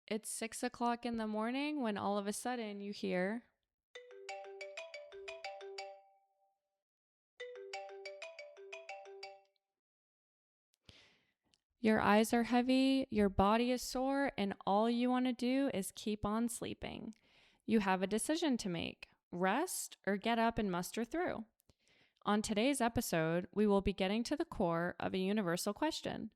It's 6 o'clock in the morning when all of a sudden you hear, your eyes are heavy, your body is sore, and all you want to do is keep on sleeping. You have a decision to make: rest or get up and muster through. On today's episode, we will be getting to the core of a universal question.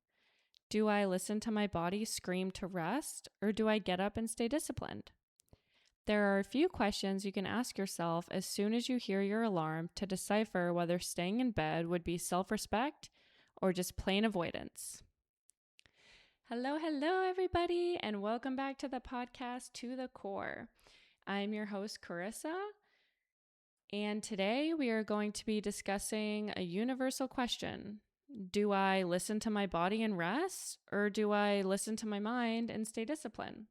Do I listen to my body scream to rest, or do I get up and stay disciplined? There are a few questions you can ask yourself as soon as you hear your alarm to decipher whether staying in bed would be self-respect or just plain avoidance. Hello, everybody, and welcome back to the podcast To the Core. I'm your host, Carissa, and today we are going to be discussing a universal question. Do I listen to my body and rest, or do I listen to my mind and stay disciplined?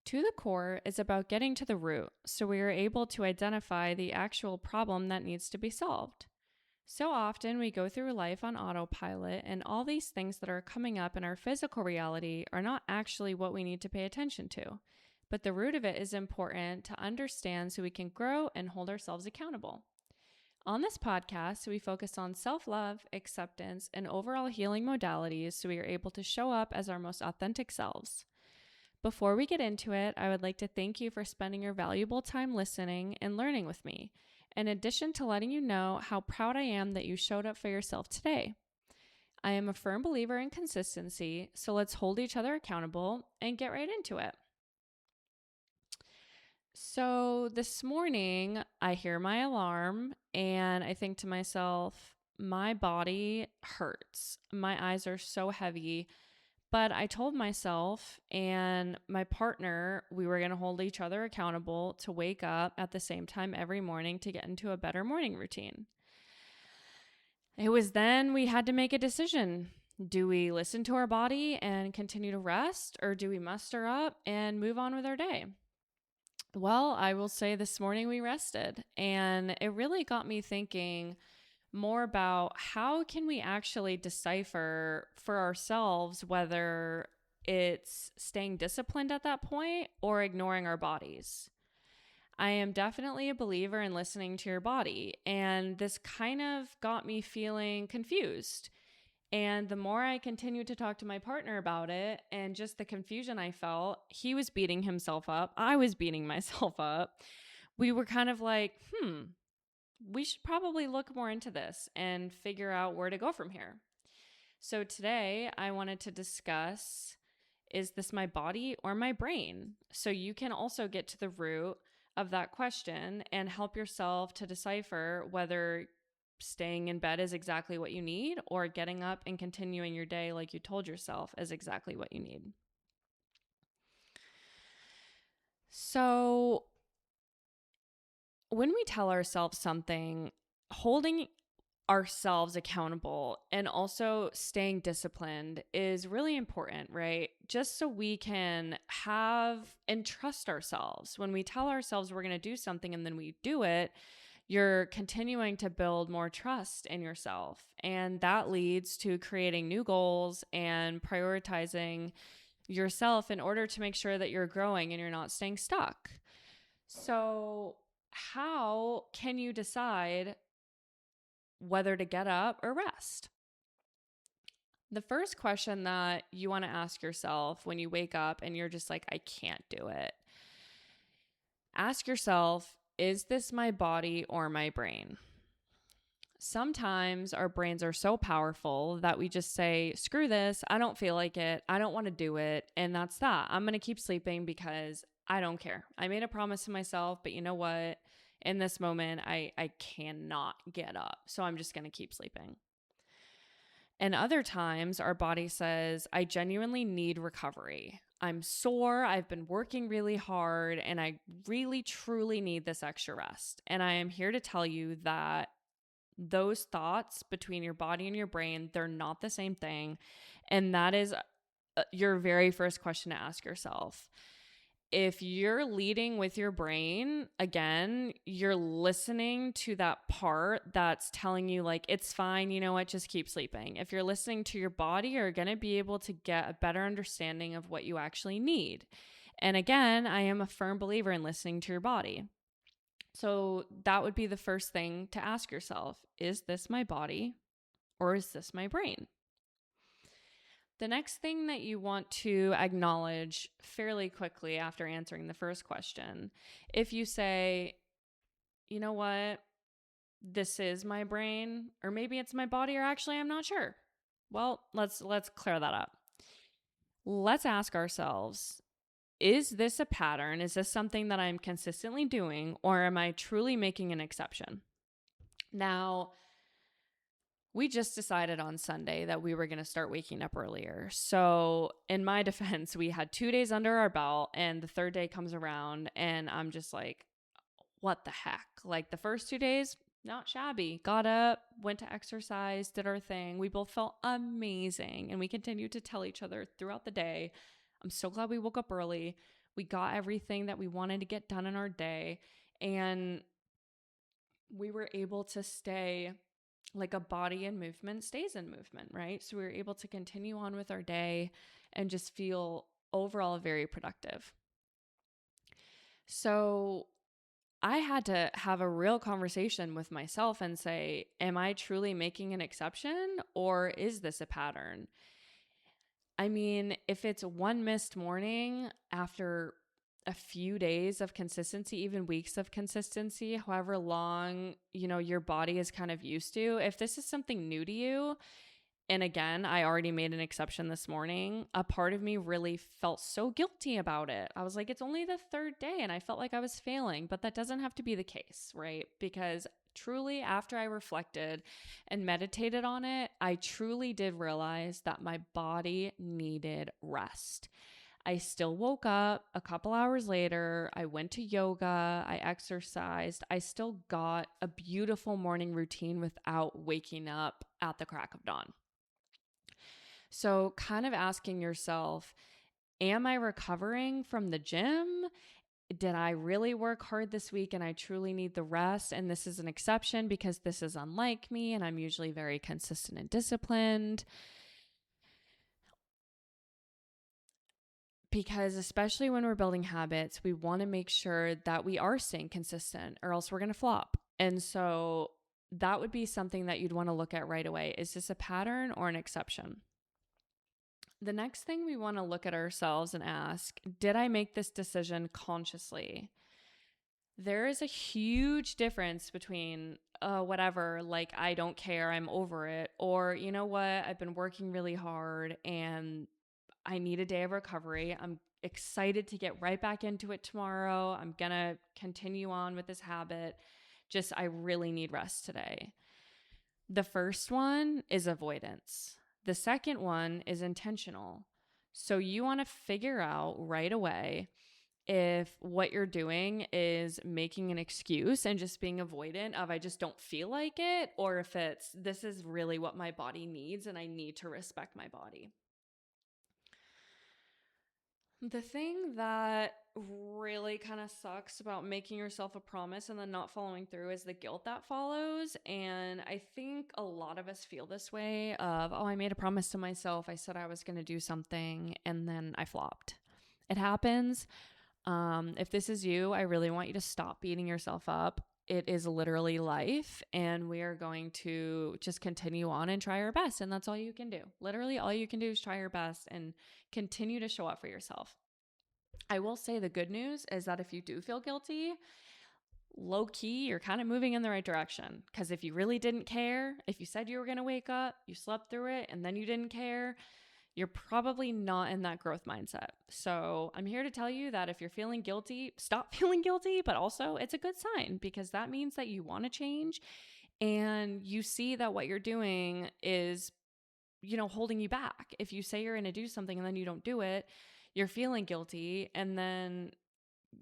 To the Core is about getting to the root so we are able to identify the actual problem that needs to be solved. So often we go through life on autopilot, and all these things that are coming up in our physical reality are not actually what we need to pay attention to. But the root of it is important to understand so we can grow and hold ourselves accountable. On this podcast, we focus on self-love, acceptance, and overall healing modalities so we are able to show up as our most authentic selves. Before we get into it, I would like to thank you for spending your valuable time listening and learning with me, in addition to letting you know how proud I am that you showed up for yourself today. I am a firm believer in consistency, so let's hold each other accountable and get right into it. So this morning, I hear my alarm and I think to myself, my body hurts. My eyes are so heavy. But I told myself and my partner we were going to hold each other accountable to wake up at the same time every morning to get into a better morning routine. It was then we had to make a decision. Do we listen to our body and continue to rest, or do we muster up and move on with our day? Well, I will say this morning we rested, and it really got me thinking more about how can we actually decipher for ourselves whether it's staying disciplined at that point or ignoring our bodies. I am definitely a believer in listening to your body, and this kind of got me feeling confused. And the more I continued to talk to my partner about it and just the confusion I felt, he was beating himself up. I was beating myself up. We were kind of like, we should probably look more into this and figure out where to go from here. So today I wanted to discuss, is this my body or my brain? So you can also get to the root of that question and help yourself to decipher whether staying in bed is exactly what you need or getting up and continuing your day like you told yourself is exactly what you need. So when we tell ourselves something, holding ourselves accountable and also staying disciplined is really important, right? Just so we can have and trust ourselves. When we tell ourselves we're going to do something and then we do it, you're continuing to build more trust in yourself. And that leads to creating new goals and prioritizing yourself in order to make sure that you're growing and you're not staying stuck. So, how can you decide whether to get up or rest? The first question that you want to ask yourself when you wake up and you're just like, I can't do it. Ask yourself, is this my body or my brain? Sometimes our brains are so powerful that we just say, screw this, I don't feel like it, I don't want to do it, and that's that. I'm going to keep sleeping because I don't care. I made a promise to myself, but you know what? In this moment, I cannot get up, so I'm just going to keep sleeping. And other times, our body says, I genuinely need recovery. I'm sore, I've been working really hard, and I really, truly need this extra rest. And I am here to tell you that those thoughts between your body and your brain, they're not the same thing. And that is your very first question to ask yourself. if you're leading with your brain, again, you're listening to that part that's telling you like, it's fine, you know what, just keep sleeping. If you're listening to your body, you're going to be able to get a better understanding of what you actually need. And again, I am a firm believer in listening to your body. So that would be the first thing to ask yourself. Is this my body or is this my brain? The next thing that you want to acknowledge fairly quickly after answering the first question, if you say, you know what, this is my brain, or maybe it's my body, or actually I'm not sure. Well, let's clear that up. Let's ask ourselves, is this a pattern? Is this something that I'm consistently doing, or am I truly making an exception? Now, we just decided on Sunday that we were going to start waking up earlier. So, in my defense, we had 2 days under our belt, and the third day comes around, and I'm just like, what the heck? Like, the first 2 days, not shabby. Got up, went to exercise, did our thing. We both felt amazing, and we continued to tell each other throughout the day, I'm so glad we woke up early. We got everything that we wanted to get done in our day, and we were able to stay like a body in movement stays in movement, right? So we were able to continue on with our day and just feel overall very productive. So I had to have a real conversation with myself and say, am I truly making an exception or is this a pattern? I mean, if it's one missed morning after a few days of consistency, even weeks of consistency, however long, your body is kind of used to, if this is something new to you, and again, I already made an exception this morning, a part of me really felt so guilty about it. I was like, it's only the third day and I felt like I was failing, but that doesn't have to be the case, right? Because truly, after I reflected and meditated on it, I truly did realize that my body needed rest. I still woke up a couple hours later. I went to yoga. I exercised. I still got a beautiful morning routine without waking up at the crack of dawn. So, kind of asking yourself, am I recovering from the gym? Did I really work hard this week and I truly need the rest? And this is an exception because this is unlike me and I'm usually very consistent and disciplined. Because especially when we're building habits, we want to make sure that we are staying consistent or else we're going to flop. And so that would be something that you'd want to look at right away. Is this a pattern or an exception? The next thing we want to look at ourselves and ask, did I make this decision consciously? There is a huge difference between whatever, like I don't care, I'm over it, or you know what, I've been working really hard and I need a day of recovery. I'm excited to get right back into it tomorrow. I'm going to continue on with this habit. Just, I really need rest today. The first one is avoidance. The second one is intentional. So you want to figure out right away if what you're doing is making an excuse and just being avoidant of I just don't feel like it, or if it's this is really what my body needs and I need to respect my body. The thing that really kind of sucks about making yourself a promise and then not following through is the guilt that follows. And I think a lot of us feel this way of, oh, I made a promise to myself. I said I was going to do something and then I flopped. It happens. If this is you, I really want you to stop beating yourself up. It is literally life, and we are going to just continue on and try our best. And that's all you can do. Literally, all you can do is try your best and continue to show up for yourself. I will say the good news is that if you do feel guilty, low key, you're kind of moving in the right direction. Because if you really didn't care, if you said you were going to wake up, you slept through it, and then you didn't care, you're probably not in that growth mindset. So I'm here to tell you that if you're feeling guilty, stop feeling guilty, but also it's a good sign because that means that you want to change and you see that what you're doing is, holding you back. If you say you're going to do something and then you don't do it, you're feeling guilty and then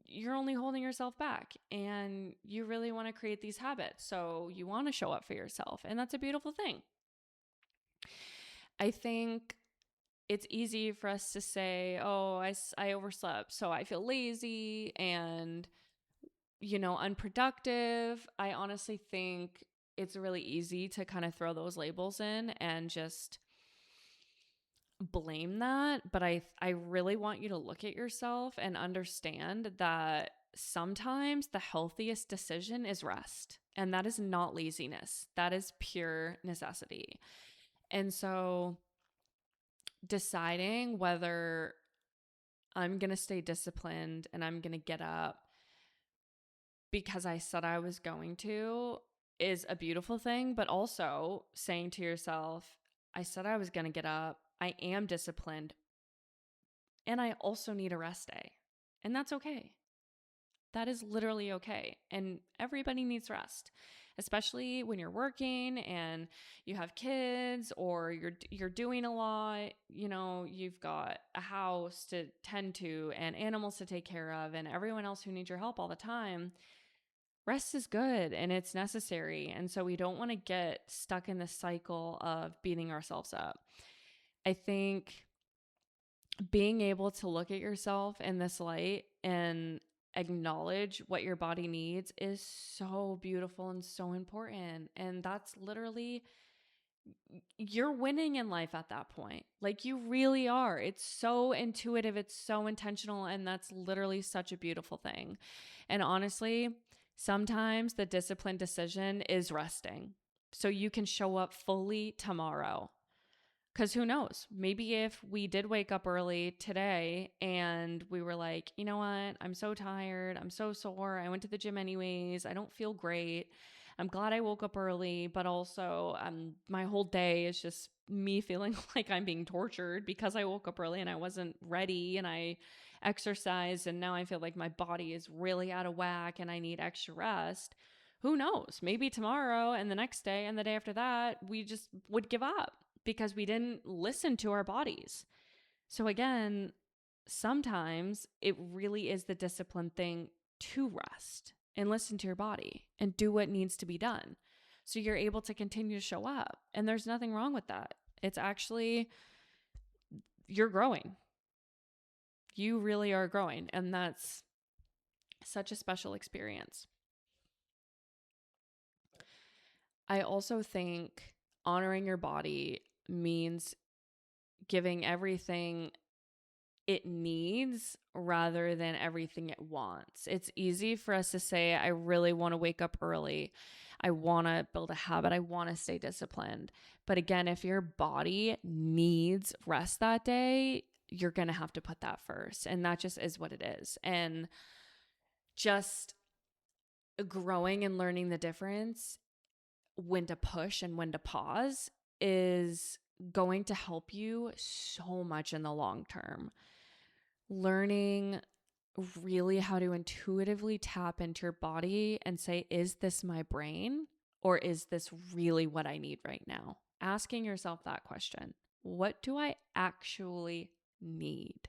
you're only holding yourself back and you really want to create these habits. So you want to show up for yourself and that's a beautiful thing. I think it's easy for us to say, oh, I overslept, so I feel lazy and, unproductive. I honestly think it's really easy to kind of throw those labels in and just blame that. But I really want you to look at yourself and understand that sometimes the healthiest decision is rest. And that is not laziness, that is pure necessity. And so deciding whether I'm going to stay disciplined and I'm going to get up because I said I was going to is a beautiful thing, but also saying to yourself, I said I was going to get up. I am disciplined and I also need a rest day. And that's okay. That is literally okay. And everybody needs rest, especially when you're working and you have kids or you're doing a lot, you've got a house to tend to and animals to take care of and everyone else who needs your help all the time. Rest is good and it's necessary. And so we don't want to get stuck in the cycle of beating ourselves up. I think being able to look at yourself in this light and acknowledge what your body needs is so beautiful and so important. And that's literally, you're winning in life at that point. Like you really are. It's so intuitive, it's so intentional, and that's literally such a beautiful thing. And honestly, sometimes the disciplined decision is resting so you can show up fully tomorrow. Because who knows? Maybe if we did wake up early today and we were like, you know what? I'm so tired. I'm so sore. I went to the gym anyways. I don't feel great. I'm glad I woke up early, but also my whole day is just me feeling like I'm being tortured because I woke up early and I wasn't ready and I exercised and now I feel like my body is really out of whack and I need extra rest. Who knows? Maybe tomorrow and the next day and the day after that, we just would give up because we didn't listen to our bodies. So again, sometimes it really is the discipline thing to rest and listen to your body and do what needs to be done. So you're able to continue to show up. And there's nothing wrong with that. It's actually, you're growing. You really are growing. And that's such a special experience. I also think honoring your body means giving everything it needs rather than everything it wants. It's easy for us to say, I really want to wake up early. I want to build a habit. I want to stay disciplined. But again, if your body needs rest that day, you're going to have to put that first. And that just is what it is. And just growing and learning the difference, when to push and when to pause, is going to help you so much in the long term. Learning really how to intuitively tap into your body and say, is this my brain or is this really what I need right now? Asking yourself that question. What do I actually need?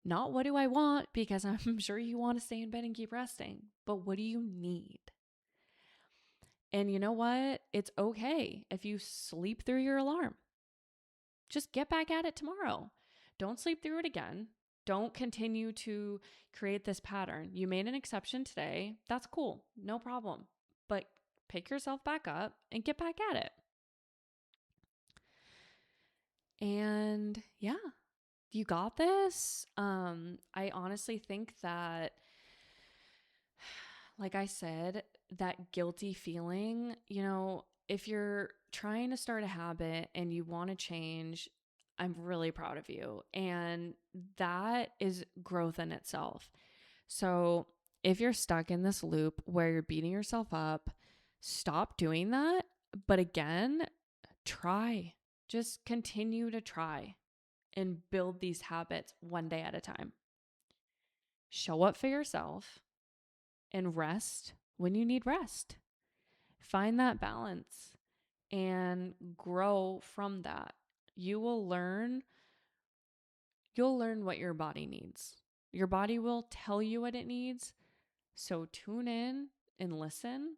Not what do I want, because I'm sure you want to stay in bed and keep resting, but what do you need? And you know what? It's okay if you sleep through your alarm. Just get back at it tomorrow. Don't sleep through it again. Don't continue to create this pattern. You made an exception today. That's cool. No problem. But pick yourself back up and get back at it. And yeah, you got this. I honestly think that, like I said, that guilty feeling, if you're trying to start a habit and you want to change, I'm really proud of you. And that is growth in itself. So if you're stuck in this loop where you're beating yourself up, stop doing that. But again, try. Just continue to try and build these habits one day at a time. Show up for yourself and rest when you need rest. Find that balance and grow from that. You'll learn what your body needs. Your body will tell you what it needs. So tune in and listen.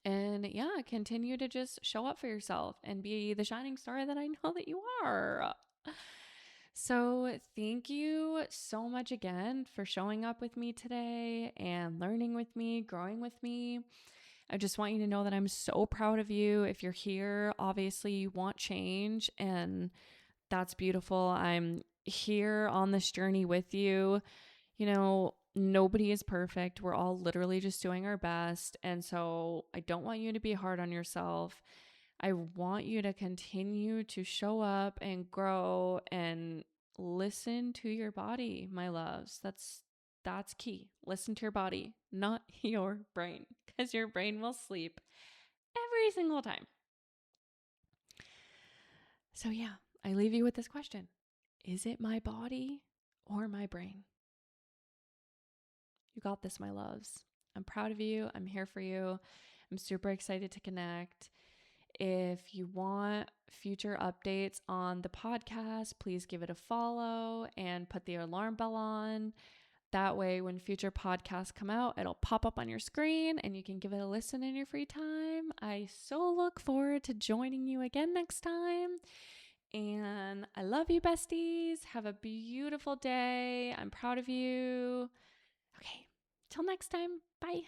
And yeah, continue to just show up for yourself and be the shining star that I know that you are. So, thank you so much again for showing up with me today and learning with me, growing with me. I just want you to know that I'm so proud of you. If you're here, obviously you want change, and that's beautiful. I'm here on this journey with you. Nobody is perfect. We're all literally just doing our best. And so I don't want you to be hard on yourself. I want you to continue to show up and grow and listen to your body, my loves. That's key. Listen to your body, not your brain, because your brain will sleep every single time. So yeah, I leave you with this question. Is it my body or my brain? You got this, my loves. I'm proud of you. I'm here for you. I'm super excited to connect. If you want future updates on the podcast, please give it a follow and put the alarm bell on. That way, when future podcasts come out, it'll pop up on your screen and you can give it a listen in your free time. I so look forward to joining you again next time. And I love you, besties. Have a beautiful day. I'm proud of you. Okay, till next time. Bye.